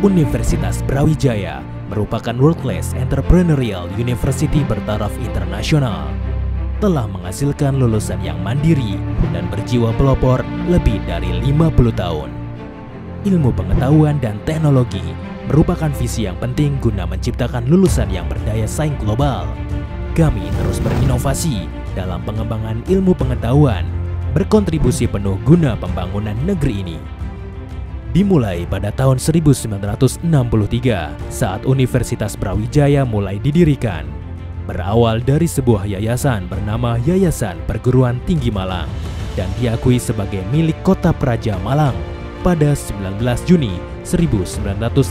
Universitas Brawijaya merupakan world-class entrepreneurial university bertaraf internasional. Telah menghasilkan lulusan yang mandiri dan berjiwa pelopor lebih dari 50 tahun. Ilmu pengetahuan dan teknologi merupakan visi yang penting guna menciptakan lulusan yang berdaya saing global. Kami terus berinovasi dalam pengembangan ilmu pengetahuan, berkontribusi penuh guna pembangunan negeri ini. Dimulai pada tahun 1963 saat Universitas Brawijaya mulai didirikan. Berawal dari sebuah yayasan bernama Yayasan Perguruan Tinggi Malang dan diakui sebagai milik Kota Praja Malang pada 19 Juni 1958.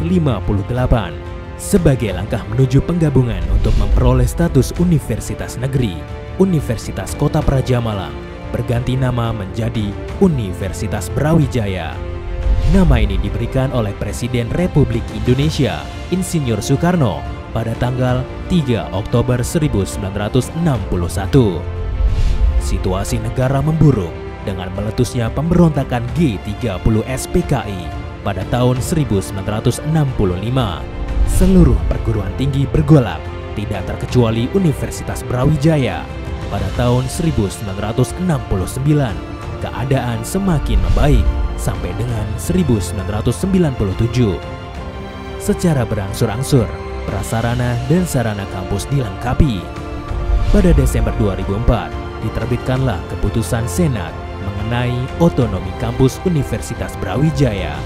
Sebagai langkah menuju penggabungan untuk memperoleh status Universitas Negeri, Universitas Kota Praja Malang berganti nama menjadi Universitas Brawijaya. Nama ini diberikan oleh Presiden Republik Indonesia, Insinyur Soekarno, pada tanggal 3 Oktober 1961. Situasi negara memburuk dengan meletusnya pemberontakan G30S PKI pada tahun 1965. Seluruh perguruan tinggi bergolak, tidak terkecuali Universitas Brawijaya. Pada tahun 1969, keadaan semakin membaik sampai dengan 1997. Secara berangsur-angsur, prasarana dan sarana kampus dilengkapi. Pada Desember 2004, diterbitkanlah keputusan Senat mengenai otonomi kampus Universitas Brawijaya.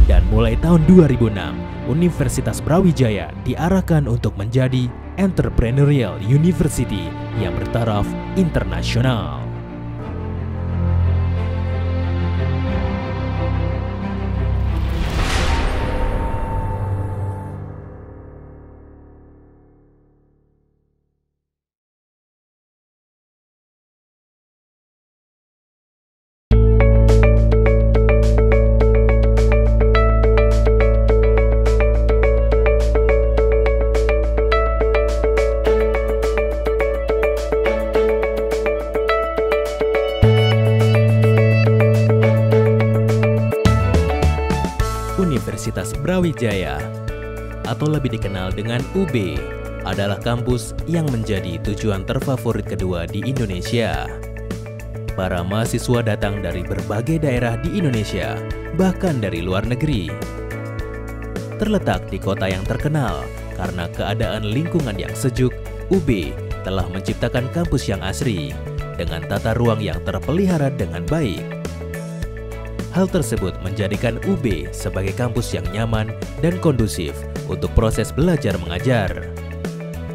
Dan mulai tahun 2006, Universitas Brawijaya diarahkan untuk menjadi entrepreneurial university yang bertaraf internasional. Universitas Brawijaya, atau lebih dikenal dengan UB, adalah kampus yang menjadi tujuan terfavorit kedua di Indonesia. Para mahasiswa datang dari berbagai daerah di Indonesia, bahkan dari luar negeri. Terletak di kota yang terkenal karena keadaan lingkungan yang sejuk, UB telah menciptakan kampus yang asri dengan tata ruang yang terpelihara dengan baik. Hal tersebut menjadikan UB sebagai kampus yang nyaman dan kondusif untuk proses belajar mengajar.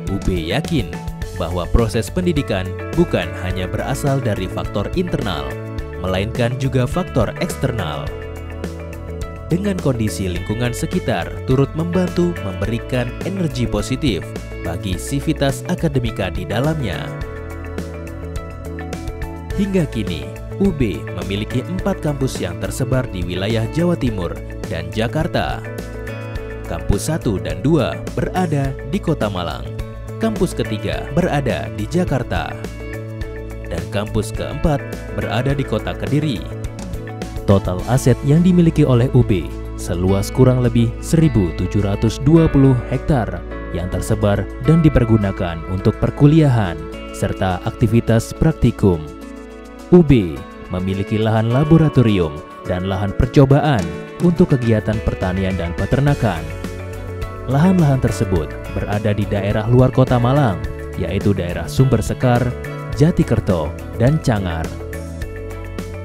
UB yakin bahwa proses pendidikan bukan hanya berasal dari faktor internal, melainkan juga faktor eksternal. Dengan kondisi lingkungan sekitar turut membantu memberikan energi positif bagi sivitas akademika di dalamnya. Hingga kini, UB memiliki 4 kampus yang tersebar di wilayah Jawa Timur dan Jakarta. Kampus 1 dan 2 berada di Kota Malang, kampus ketiga berada di Jakarta, dan kampus keempat berada di Kota Kediri. Total aset yang dimiliki oleh UB seluas kurang lebih 1.720 hektar yang tersebar dan dipergunakan untuk perkuliahan serta aktivitas praktikum. UB memiliki lahan laboratorium dan lahan percobaan untuk kegiatan pertanian dan peternakan. Lahan-lahan tersebut berada di daerah luar kota Malang, yaitu daerah Sumber Sekar, Jatikerto, dan Cangar.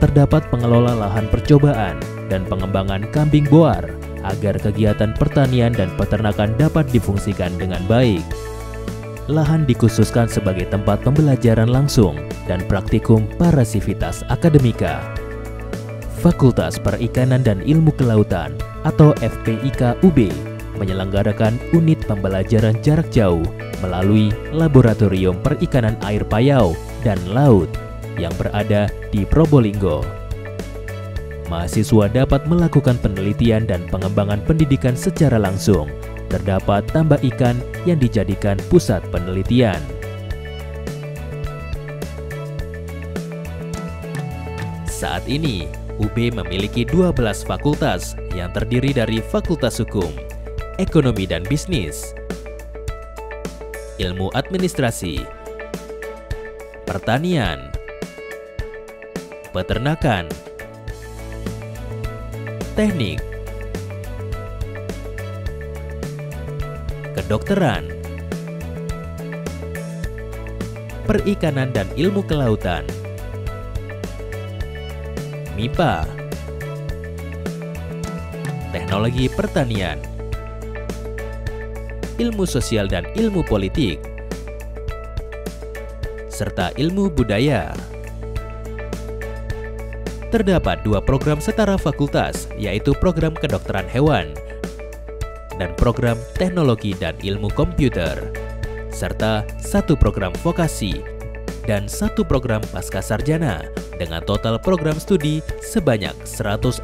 Terdapat pengelola lahan percobaan dan pengembangan kambing boar agar kegiatan pertanian dan peternakan dapat difungsikan dengan baik. Lahan dikhususkan sebagai tempat pembelajaran langsung dan praktikum para sivitas akademika. Fakultas Perikanan dan Ilmu Kelautan atau FPIK UB menyelenggarakan unit pembelajaran jarak jauh melalui Laboratorium Perikanan Air Payau dan Laut yang berada di Probolinggo. Mahasiswa dapat melakukan penelitian dan pengembangan pendidikan secara langsung. Terdapat tambak ikan yang dijadikan pusat penelitian. Saat ini, UB memiliki 12 fakultas yang terdiri dari Fakultas Hukum, Ekonomi dan Bisnis, Ilmu Administrasi, Pertanian, Peternakan, Teknik, Kedokteran, Perikanan dan Ilmu Kelautan, MIPA, Teknologi Pertanian, Ilmu Sosial dan Ilmu Politik, serta Ilmu Budaya. Terdapat 2 program setara fakultas, yaitu program Kedokteran Hewan dan program Teknologi dan Ilmu Komputer, serta 1 program vokasi dan 1 program pascasarjana dengan total program studi sebanyak 141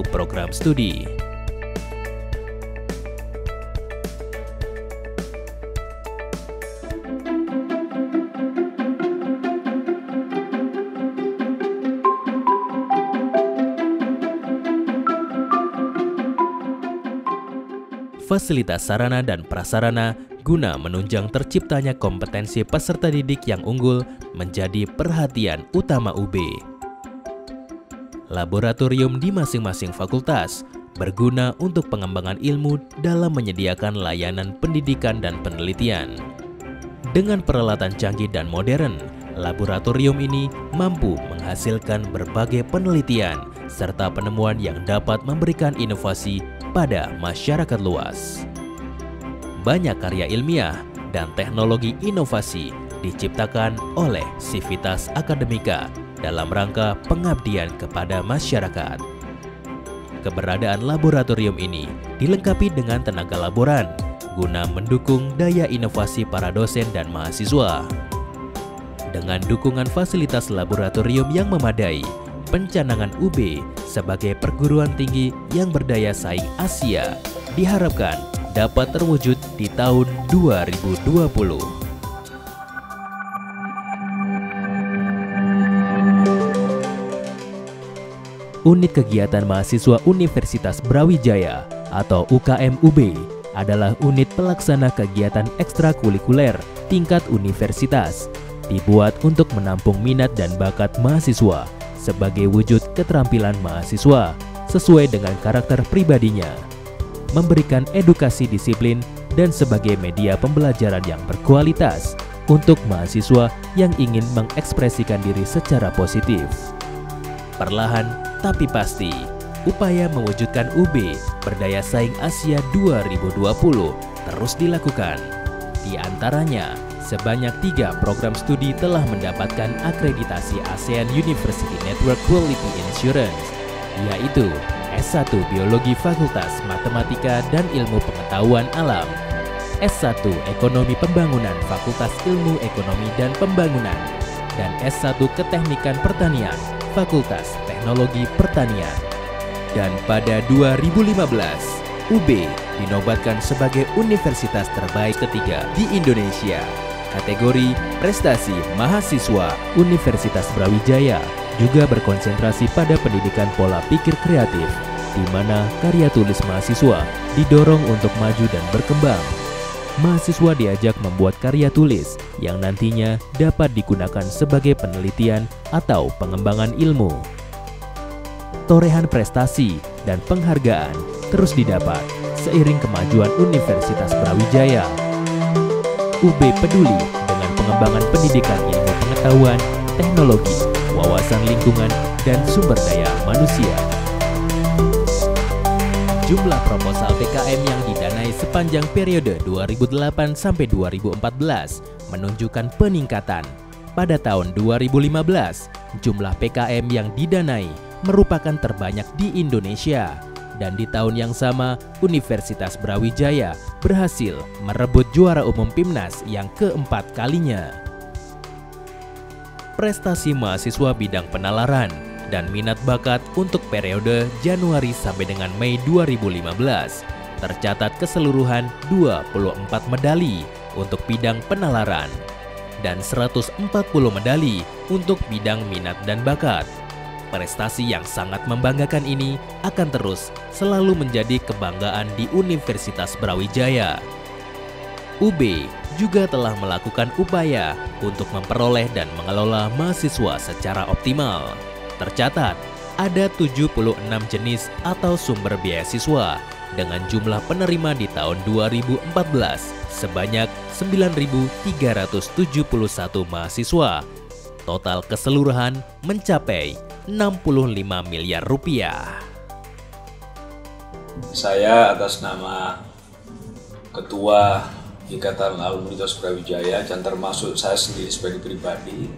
program studi. Fasilitas sarana dan prasarana guna menunjang terciptanya kompetensi peserta didik yang unggul menjadi perhatian utama UB. Laboratorium di masing-masing fakultas berguna untuk pengembangan ilmu dalam menyediakan layanan pendidikan dan penelitian. Dengan peralatan canggih dan modern, laboratorium ini mampu menghasilkan berbagai penelitian serta penemuan yang dapat memberikan inovasi pada masyarakat luas. Banyak karya ilmiah dan teknologi inovasi diciptakan oleh Civitas Akademika dalam rangka pengabdian kepada masyarakat. Keberadaan laboratorium ini dilengkapi dengan tenaga laboran guna mendukung daya inovasi para dosen dan mahasiswa. Dengan dukungan fasilitas laboratorium yang memadai, pencanangan UB sebagai perguruan tinggi yang berdaya saing Asia diharapkan dapat terwujud di tahun 2020. Unit Kegiatan Mahasiswa Universitas Brawijaya atau UKM UB adalah unit pelaksana kegiatan ekstrakurikuler tingkat universitas, dibuat untuk menampung minat dan bakat mahasiswa sebagai wujud keterampilan mahasiswa sesuai dengan karakter pribadinya, memberikan edukasi disiplin dan sebagai media pembelajaran yang berkualitas untuk mahasiswa yang ingin mengekspresikan diri secara positif. Perlahan tapi pasti, upaya mewujudkan UB berdaya saing Asia 2020 terus dilakukan. Di antaranya, sebanyak 3 program studi telah mendapatkan akreditasi ASEAN University Network Quality Assurance, yaitu S1 Biologi Fakultas Matematika dan Ilmu Pengetahuan Alam, S1 Ekonomi Pembangunan Fakultas Ilmu Ekonomi dan Pembangunan, dan S1 Keteknikan Pertanian Fakultas Teknologi Pertanian. Dan pada 2015, UB dinobatkan sebagai universitas terbaik ketiga di Indonesia. Kategori Prestasi Mahasiswa. Universitas Brawijaya juga berkonsentrasi pada pendidikan pola pikir kreatif, di mana karya tulis mahasiswa didorong untuk maju dan berkembang. Mahasiswa diajak membuat karya tulis yang nantinya dapat digunakan sebagai penelitian atau pengembangan ilmu. Torehan prestasi dan penghargaan terus didapat seiring kemajuan Universitas Brawijaya. UB peduli dengan pengembangan pendidikan ilmu pengetahuan, teknologi, wawasan lingkungan, dan sumber daya manusia. Jumlah proposal PKM yang didanai sepanjang periode 2008 sampai 2014 menunjukkan peningkatan. Pada tahun 2015, jumlah PKM yang didanai merupakan terbanyak di Indonesia. Dan di tahun yang sama, Universitas Brawijaya berhasil merebut juara umum PIMNAS yang keempat kalinya. Prestasi mahasiswa bidang penalaran dan minat bakat untuk periode Januari sampai dengan Mei 2015 tercatat keseluruhan 24 medali untuk bidang penalaran dan 140 medali untuk bidang minat dan bakat. Prestasi yang sangat membanggakan ini akan terus selalu menjadi kebanggaan di Universitas Brawijaya. UB juga telah melakukan upaya untuk memperoleh dan mengelola mahasiswa secara optimal. Tercatat, ada 76 jenis atau sumber beasiswa dengan jumlah penerima di tahun 2014 sebanyak 9.371 mahasiswa. Total keseluruhan mencapai 65 miliar rupiah. Saya atas nama Ketua Ikatan Alumni Universitas Brawijaya dan termasuk saya sendiri sebagai pribadi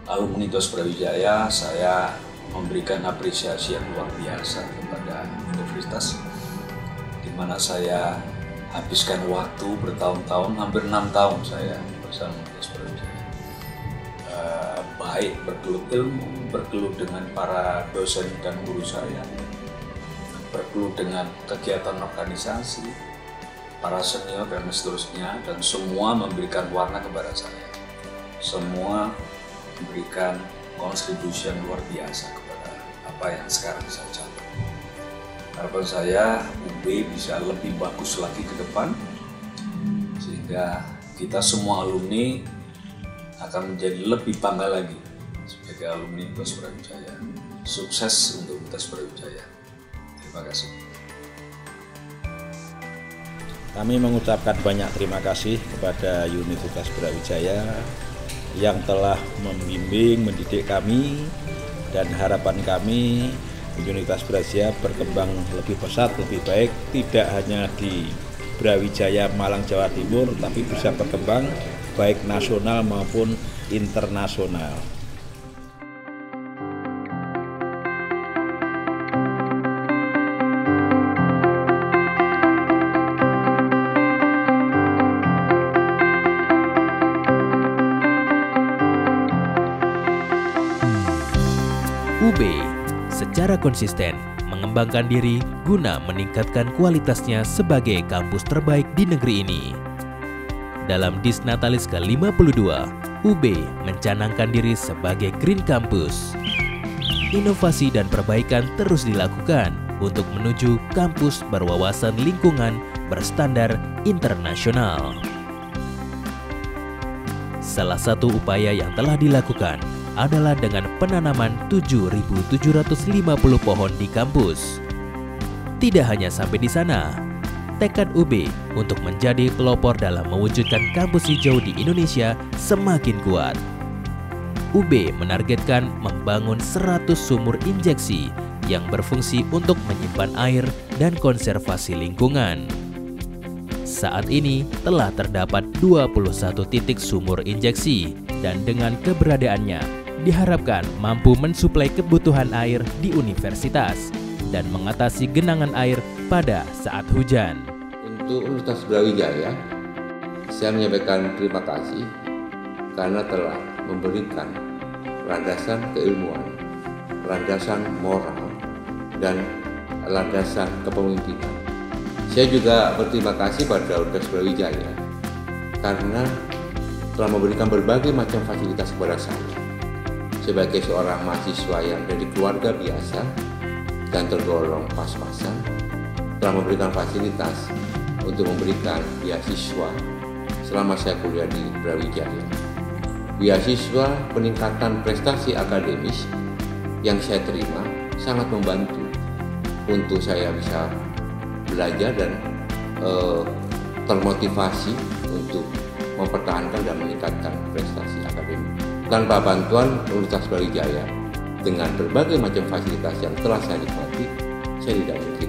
Alumni Universitas Brawijaya, saya memberikan apresiasi yang luar biasa kepada universitas, di mana saya habiskan waktu bertahun-tahun, hampir 6 tahun saya bersama Universitas Brawijaya. Baik bergelut ilmu, bergelut dengan para dosen dan guru saya, bergelut dengan kegiatan organisasi, para senior dan seterusnya, dan semua memberikan warna kepada saya. Semua memberikan kontribusi yang luar biasa kepada apa yang sekarang saya capai. Harapan saya UB bisa lebih bagus lagi ke depan, sehingga kita semua alumni akan menjadi lebih bangga lagi sebagai alumni Universitas Brawijaya. Sukses untuk Universitas Brawijaya. Terima kasih. Kami mengucapkan banyak terima kasih kepada Universitas Brawijaya yang telah membimbing, mendidik kami, dan harapan kami Universitas Brawijaya berkembang lebih pesat, lebih baik, tidak hanya di Brawijaya, Malang, Jawa Timur, tapi bisa berkembang baik nasional maupun internasional. UB secara konsisten mengembangkan diri guna meningkatkan kualitasnya sebagai kampus terbaik di negeri ini. Dalam Disnatalis ke-52, UB mencanangkan diri sebagai Green Campus. Inovasi dan perbaikan terus dilakukan untuk menuju kampus berwawasan lingkungan berstandar internasional. Salah satu upaya yang telah dilakukan adalah dengan penanaman 7.750 pohon di kampus. Tidak hanya sampai di sana, tekad UB untuk menjadi pelopor dalam mewujudkan kampus hijau di Indonesia semakin kuat. UB menargetkan membangun 100 sumur injeksi yang berfungsi untuk menyimpan air dan konservasi lingkungan. Saat ini telah terdapat 21 titik sumur injeksi dan dengan keberadaannya diharapkan mampu mensuplai kebutuhan air di universitas dan mengatasi genangan air pada saat hujan. Untuk Universitas Brawijaya, saya menyampaikan terima kasih karena telah memberikan landasan keilmuan, landasan moral, dan landasan kepemimpinan. Saya juga berterima kasih pada Universitas Brawijaya karena telah memberikan berbagai macam fasilitas kepada saya. Sebagai seorang mahasiswa yang dari keluarga biasa dan tergolong pas-pasan, telah memberikan fasilitas untuk memberikan beasiswa selama saya kuliah di Brawijaya. Beasiswa peningkatan prestasi akademis yang saya terima sangat membantu untuk saya bisa belajar dan termotivasi untuk mempertahankan dan meningkatkan prestasi akademik. Tanpa bantuan Universitas Brawijaya dengan berbagai macam fasilitas yang telah saya nikmati, saya tidak mungkin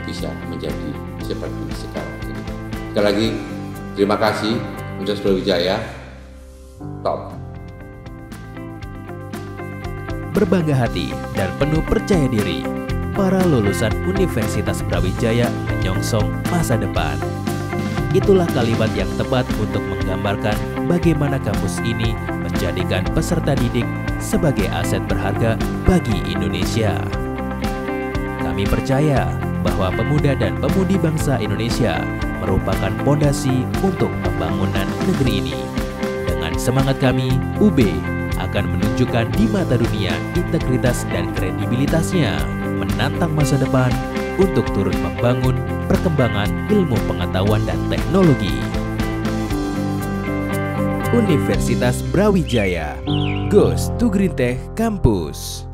bisa menjadi seperti sekarang ini. Sekali lagi, terima kasih Universitas Brawijaya. Top. Berbangga hati dan penuh percaya diri, para lulusan Universitas Brawijaya menyongsong masa depan. Itulah kalimat yang tepat untuk menggambarkan bagaimana kampus ini menjadikan peserta didik sebagai aset berharga bagi Indonesia. Kami percaya bahwa pemuda dan pemudi bangsa Indonesia merupakan fondasi untuk pembangunan negeri ini. Dengan semangat kami, UB akan menunjukkan di mata dunia integritas dan kredibilitasnya, menantang masa depan untuk turut membangun perkembangan ilmu pengetahuan dan teknologi. Universitas Brawijaya, Goes to Green Tech Campus.